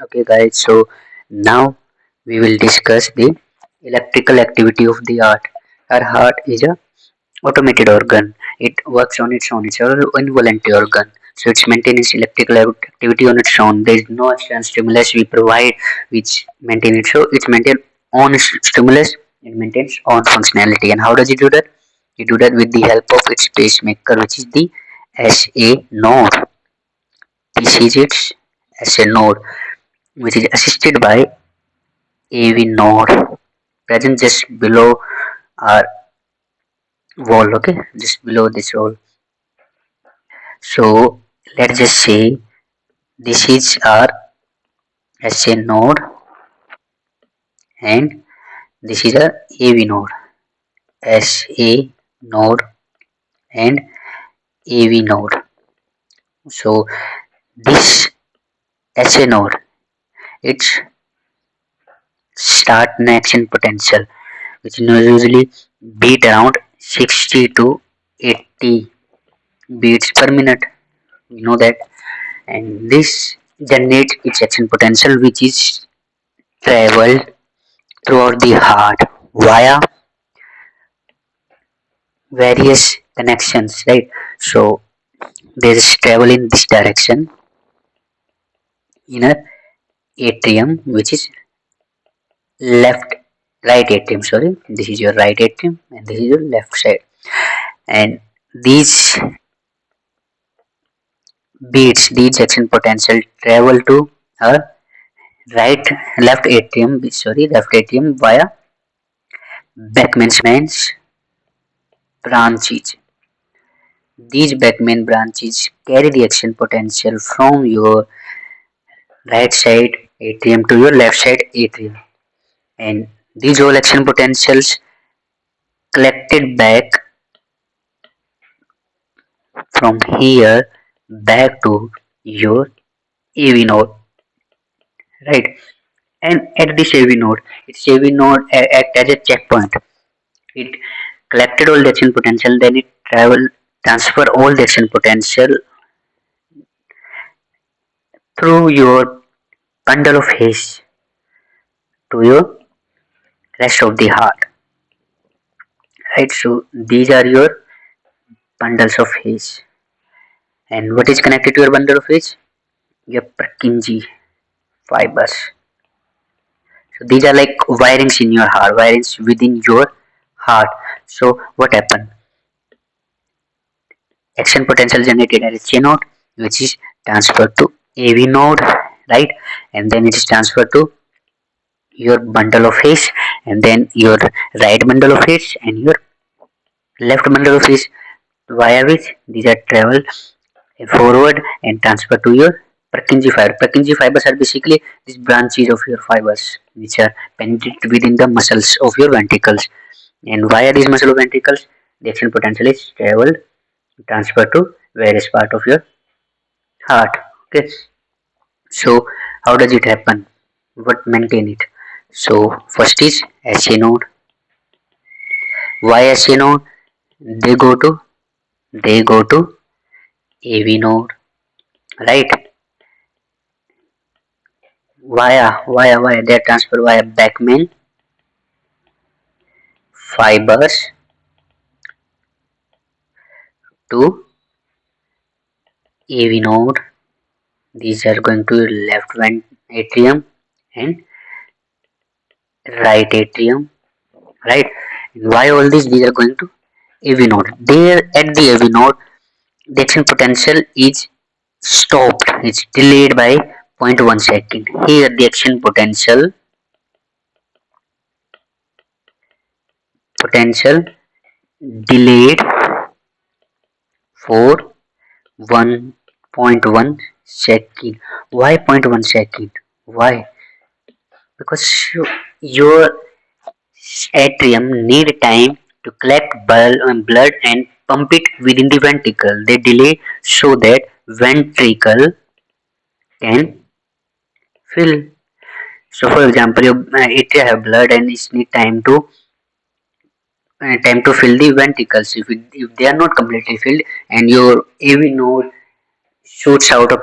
Okay, guys, so now we will discuss the electrical activity of the heart. Our heart is a automated organ. It works on its own. It's an involuntary organ. So it's maintaining electrical activity on its own. There is no external stimulus we provide which maintain it. So it's maintain on stimulus. It maintains on functionality. And how does it do that? It do that with the help of its pacemaker, which is the SA node. This is its SA node, which is assisted by AV node present just below our wall. Okay, just below this wall. So let's just say this is our SA node and this is our AV node. SA node and AV node. So this SA node, its start and action potential, which usually beat around 60 to 80 beats per minute. You know that, and this generates its action potential, which is traveled throughout the heart via various connections, right? So there is travel in this direction in a atrium, which is left right atrium. Sorry, this is your right atrium, and this is your left side. And these beats, these action potential travel to a right left atrium. Sorry, left atrium via Beckman's branches. These Beckman branches carry the action potential from your right side atrium to your left side atrium, and these all action potentials collected back from here back to your AV node, right? And at this AV node, its AV node act as a checkpoint. It collected all the action potential, then it transfer all the action potential through your bundle of haze to your rest of the heart, right? So these are your bundles of haze. And what is connected to your bundle of haze? Your Purkinje fibers. So these are like wirings in your heart, wirings within your heart. So what happened? Action potential generated at HA node, which is transferred to AV node, right? And then it is transferred to your bundle of haze, and then your right bundle of haze, and your left bundle of haze, via which these are travel forward and transfer to your Purkinje fiber. Purkinje fibers are basically these branches of your fibers which are penetrated within the muscles of your ventricles, and via these muscle ventricles the action potential is traveled transferred to various part of your heart. Okay, so how does it happen? What maintain it? So first is SA node. Why SA node? They go to they go to AV node, right? Via they transfer via Beckman fibers to AV node. These are going to left atrium and right atrium, right? Why all these? These are going to AV node. There at the AV node, the action potential is stopped. It's delayed by 0.1 second. Here the action potential delayed for 1.1 second. Why 0.1 second? Why? Because your atrium need time to collect blood and pump it within the ventricle. They delay so that ventricle can fill. So, for example, your atria have blood and it need time to fill the ventricles. If they are not completely filled and your AV node shoots out of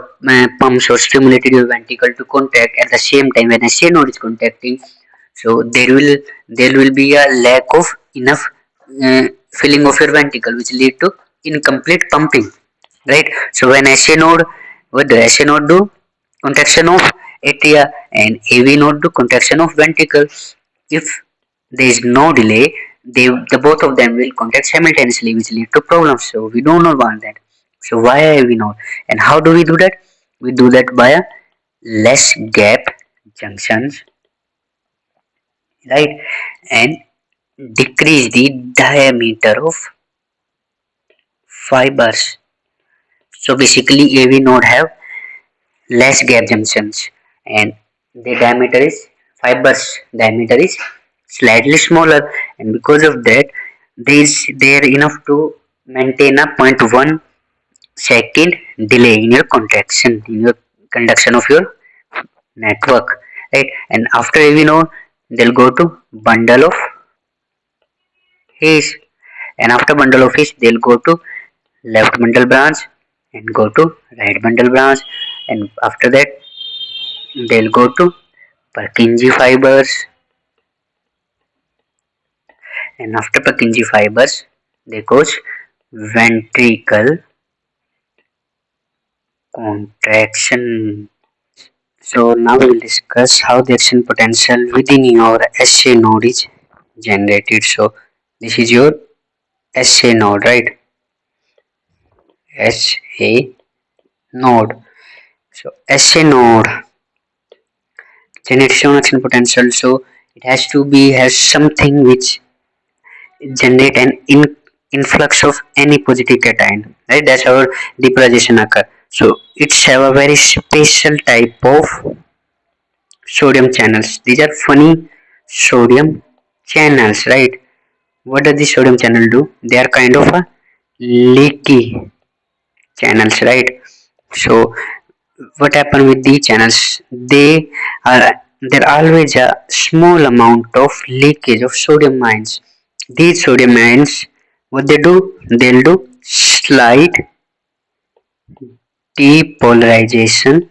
pumps or stimulated your ventricle to contract at the same time when SA node is contracting. So there will be a lack of enough filling of your ventricle, which lead to incomplete pumping, right? So when SA node, what the SA node do? Contraction of atria, and AV node do contraction of ventricle. If there is no delay, the both of them will contract simultaneously, which lead to problems. So we do not want that. So why AV node? And how do we do that? We do that by a less gap junctions, right? And decrease the diameter of fibers. So basically AV node have less gap junctions, and the diameter is fibers diameter is slightly smaller, and because of that they are enough to maintain a zero point 0.1 second delay in your contraction, in your conduction of your network, right? And after AV node they'll go to bundle of His, and after bundle of His they'll go to left bundle branch and go to right bundle branch, and after that they'll go to Purkinje fibers, and after Purkinje fibers they goes ventricle contraction. So now we will discuss how the action potential within your SA node is generated. So this is your SA node, right? SA node. So SA node generation action potential. So it has something which generate an influx of any positive cation, right? That's how depolarization occur. So it's have a very special type of sodium channels. These are funny sodium channels, right? What does the sodium channel do? They are kind of a leaky channels, right? So what happen with these channels? Are there always a small amount of leakage of sodium ions. These sodium ions, what they do? They'll do slight depolarization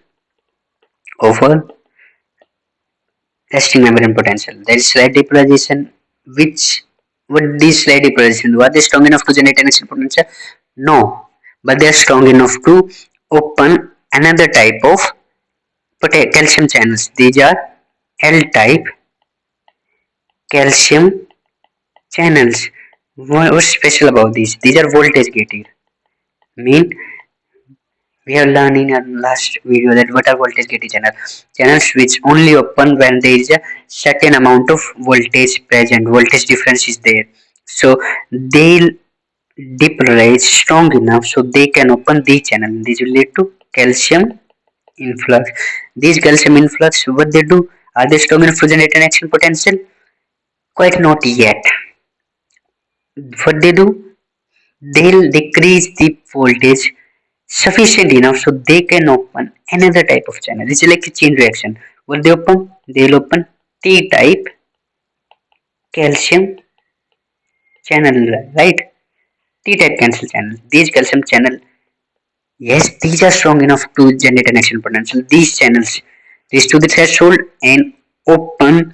over resting membrane potential. There is slight depolarization, which what these slight depolarization, were they strong enough to generate an action potential? No, but they are strong enough to open another type of calcium channels. These are L-type calcium channels. What's special about these? These are voltage gated. Mean we have learned in our last video that what are voltage gated channels? Channels which only open when there is a certain amount of voltage present. Voltage difference is there. So they'll depolarize strong enough so they can open the channel. This will lead to calcium influx. These calcium influx, what they do? Are they strong enough to generate an action potential? Quite not yet. What they do? They'll decrease the voltage sufficient enough so they can open another type of channel. It's like a chain reaction. What they open? They'll open T-type calcium channel, right? T-type calcium channel. These calcium channel, yes, these are strong enough to generate an action potential. These channels reach to the threshold and open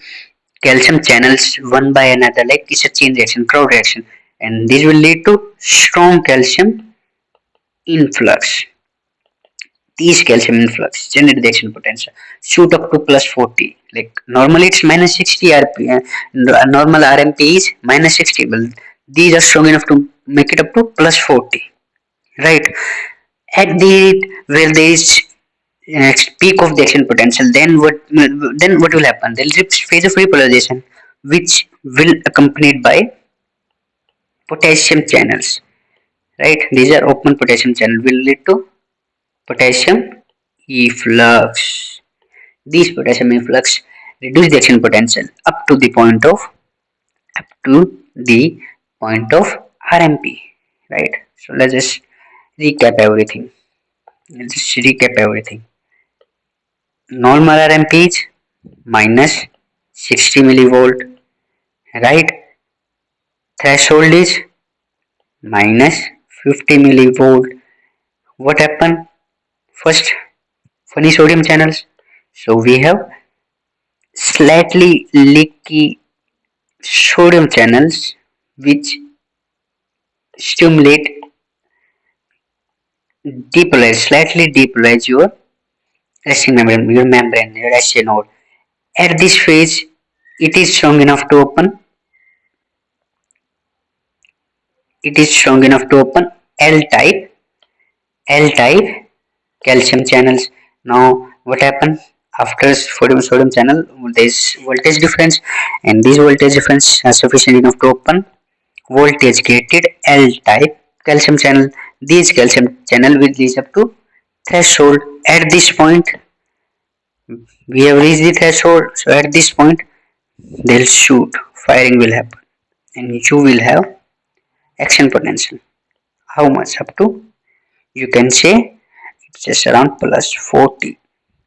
calcium channels one by another, like it's a chain reaction, crowd reaction, and this will lead to strong calcium influx. These calcium influx generate the action potential, shoot up to plus 40. Like normally it's minus 60 rpm, normal RMP is minus 60, but these are strong enough to make it up to plus 40, right? At the where there is peak of the action potential, then what will happen? There is a phase of repolarization, which will accompanied by potassium channels, right? These are open potassium channel will lead to potassium efflux. These potassium efflux reduce the action potential up to the point of RMP, right? So let's just recap everything. Normal RMP is minus 60 millivolt, right? Threshold is minus 50 millivolt. What happened? First, funny sodium channels. So we have slightly leaky sodium channels which stimulate slightly depolarize your SC node. At this phase, it is strong enough to open. It is strong enough to open L-type, L-type calcium channels. Now, what happens after sodium channel? There is voltage difference, and this voltage difference is sufficient enough to open voltage gated L-type calcium channel. These calcium channel will reach up to threshold. At this point, we have reached the threshold. So at this point, they'll shoot. Firing will happen, and you will have action potential. How much? Up to, you can say it's just around plus 40.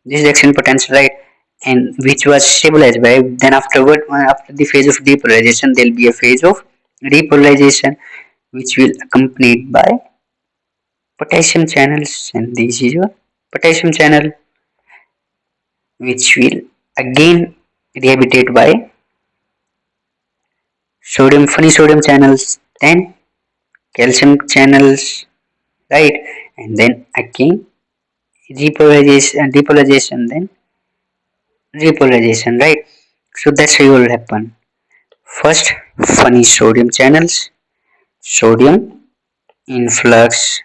This is action potential, right? And which was stabilized by, then afterward, after the phase of depolarization, there will be a phase of repolarization which will accompanied by potassium channels, and this is your potassium channel which will again rehabilitate by funny sodium channels, then calcium channels, right? And then again depolarization, then repolarization, right? So that's how will happen. First, funny sodium channels, sodium influx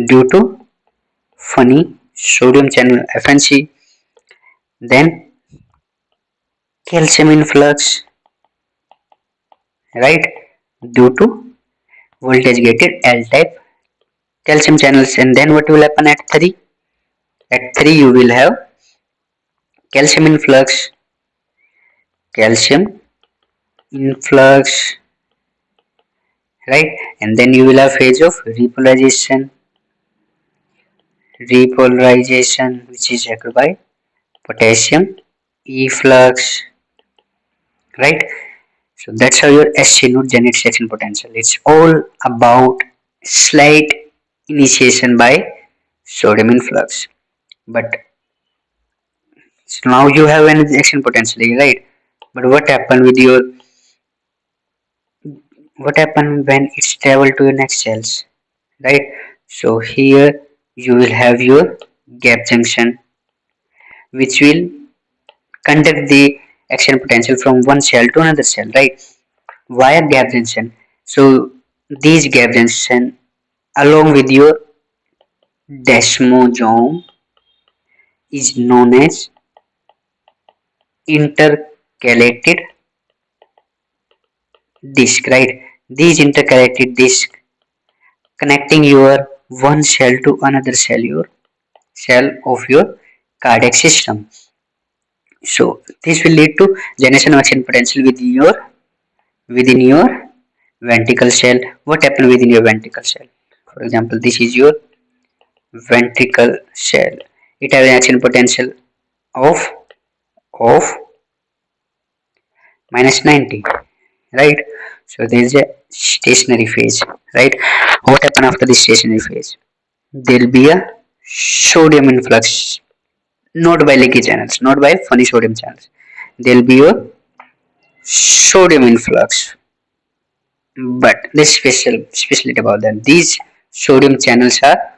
due to funny sodium channel FNC, then calcium influx, right, due to voltage gated L type calcium channels. And then what will happen at 3? At 3 you will have calcium influx, calcium influx, right? And then you will have phase of repolarization which is occurred by potassium efflux, right? So that's how your SC node generates action potential. It's all about slight initiation by sodium influx. But so now you have an action potential, right? But what happened when it's travel to your next cells, right? So here you will have your gap junction which will conduct the action potential from one cell to another cell, right? Via gap junction. So these gap junction along with your desmosome is known as intercalated disc, right? These intercalated disc connecting your one cell to another cell of your cardiac system. So this will lead to generation of action potential within your ventricle cell. What happens within your ventricle cell? For example, this is your ventricle cell. It has an action potential of of minus 90, right? So there is a stationary phase, right? What happens after the stationary phase? There will be a sodium influx, not by leaky channels, not by funny sodium channels. There will be a sodium influx. But this specialty about that, these sodium channels are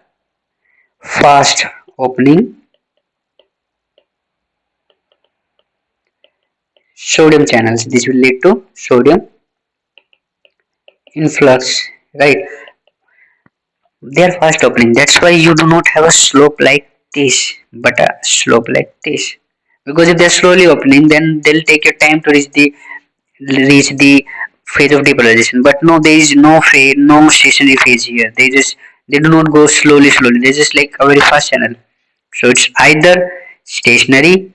fast opening sodium channels. This will lead to sodium influx, right? They are fast opening. That's why you do not have a slope like this, but a slope like this. Because if they're slowly opening, then they'll take your time to reach the phase of depolarization. But no, there is no phase, no stationary phase here. They do not go slowly. They're just like a very fast channel. So it's either stationary,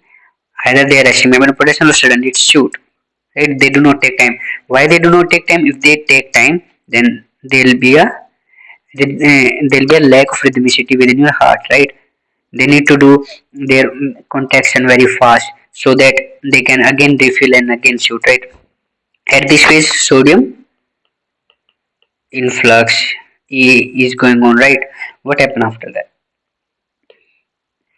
either they are rushing membrane protection, or suddenly it's shoot. Right? They do not take time. Why they do not take time? If they take time, then there'll be a lack of rhythmicity within your heart, right? They need to do their contraction very fast so that they can again refill and again shoot, right? At this phase, sodium influx is going on, right? What happened after that?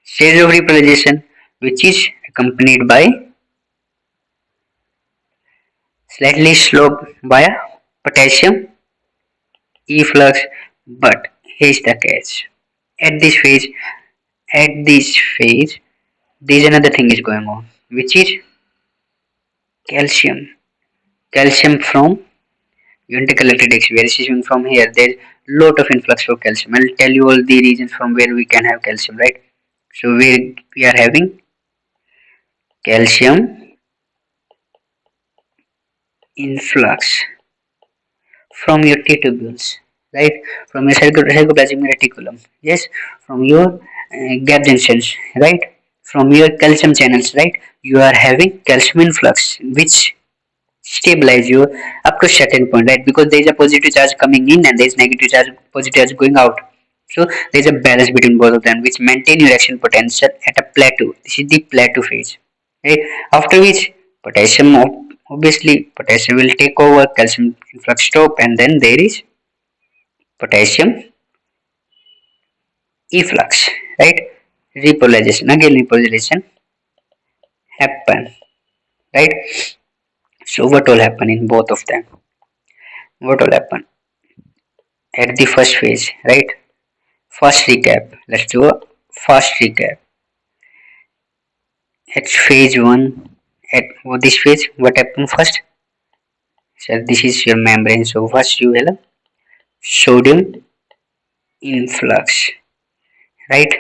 Stage of repolarization, which is accompanied by slightly sloped by a potassium efflux. But here's the catch. At this phase, at this phase, there's another thing is going on, which is calcium. Calcium from ventricle electric where is coming from here. There's lot of influx of calcium. I'll tell you all the regions from where we can have calcium, right? So we are having calcium influx from your T tubules, right? From your sarcoplasmic reticulum, yes, from your gap junctions, right? From your calcium channels, right? You are having calcium influx, which stabilize you up to a certain point, right? Because there is a positive charge coming in and there is negative charge, positive charge going out. So there is a balance between both of them, which maintain your action potential at a plateau. This is the plateau phase, right? After which potassium, obviously potassium will take over, calcium influx stop, and then there is potassium efflux, right? Repolarization, again repolarization happen, right? So what will happen in both of them? What will happen at the first phase, right? First recap. Let's do a fast recap. At phase one, at this phase, what happened first? So this is your membrane. So first you will have sodium influx, right?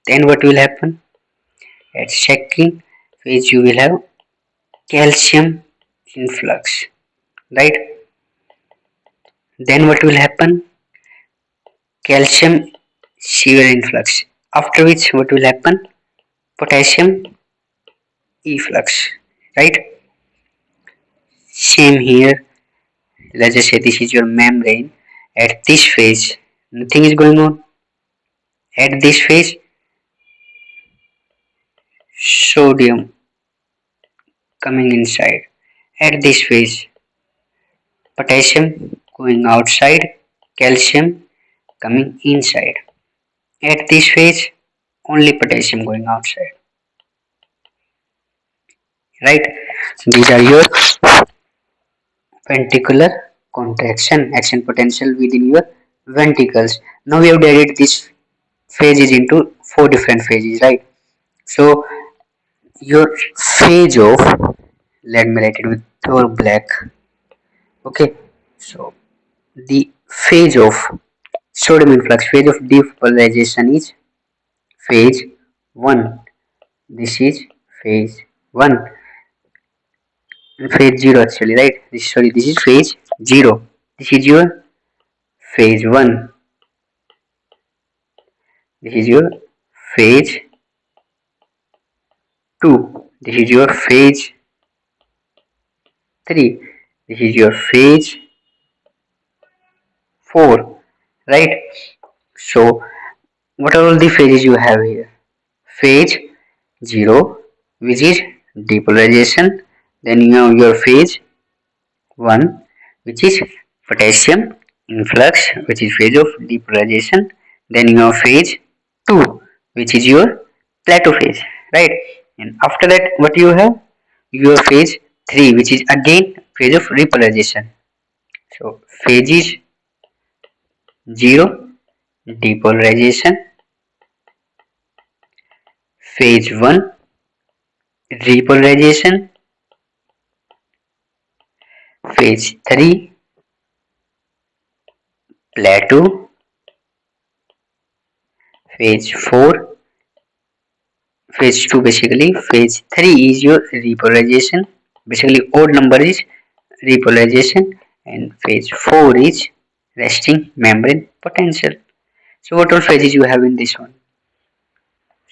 Then what will happen? At second phase you will have calcium influx, right? Then what will happen? Calcium shear influx. After which what will happen? Potassium efflux, right? Same here. Let's just say this is your membrane. At this phase, nothing is going on. At this phase, sodium coming inside. At this phase, potassium going outside, calcium coming inside. At this phase, only potassium going outside. Right? These are your ventricular contraction, action potential within your ventricles. Now we have divided these phases into four different phases, right? So your phase of, let me write it with pure black. Okay, so the phase of sodium influx, phase of depolarization is phase 1. This is phase 1. Phase 0 actually, right? This is phase 0. This is your phase 1. This is your phase 2. This is your phase 3. This is your phase 4, right? So what are all the phases you have here? Phase 0, which is depolarization. Then you have your phase 1, which is potassium influx, which is phase of depolarization. Then you have phase 2, which is your plateau phase, right? And after that, what you have? Your phase 3, which is again phase of repolarization. So phase is 0, depolarization. Phase 1, repolarization. Phase 3, plateau. Phase 4, phase 2 basically. Phase 3 is your repolarization. Basically odd number is repolarization, and phase 4 is resting membrane potential. So what all phases you have in this one?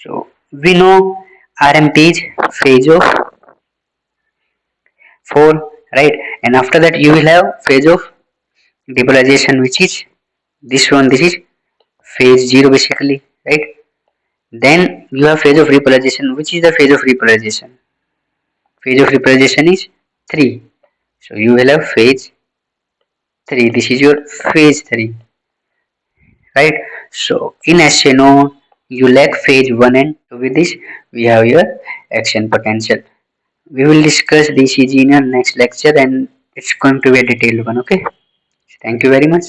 So we know RMP is phase of 4, right? And after that you will have phase of depolarization, which is this one. This is phase 0 basically, right? Then you have phase of repolarization. Which is the phase of repolarization? Phase of repolarization is 3. So you will have phase 3. This is your phase 3, right? So in HNO you lack phase 1 and 2. With this we have your action potential. We will discuss this in our next lecture, and it's going to be a detailed one. Okay, thank you very much.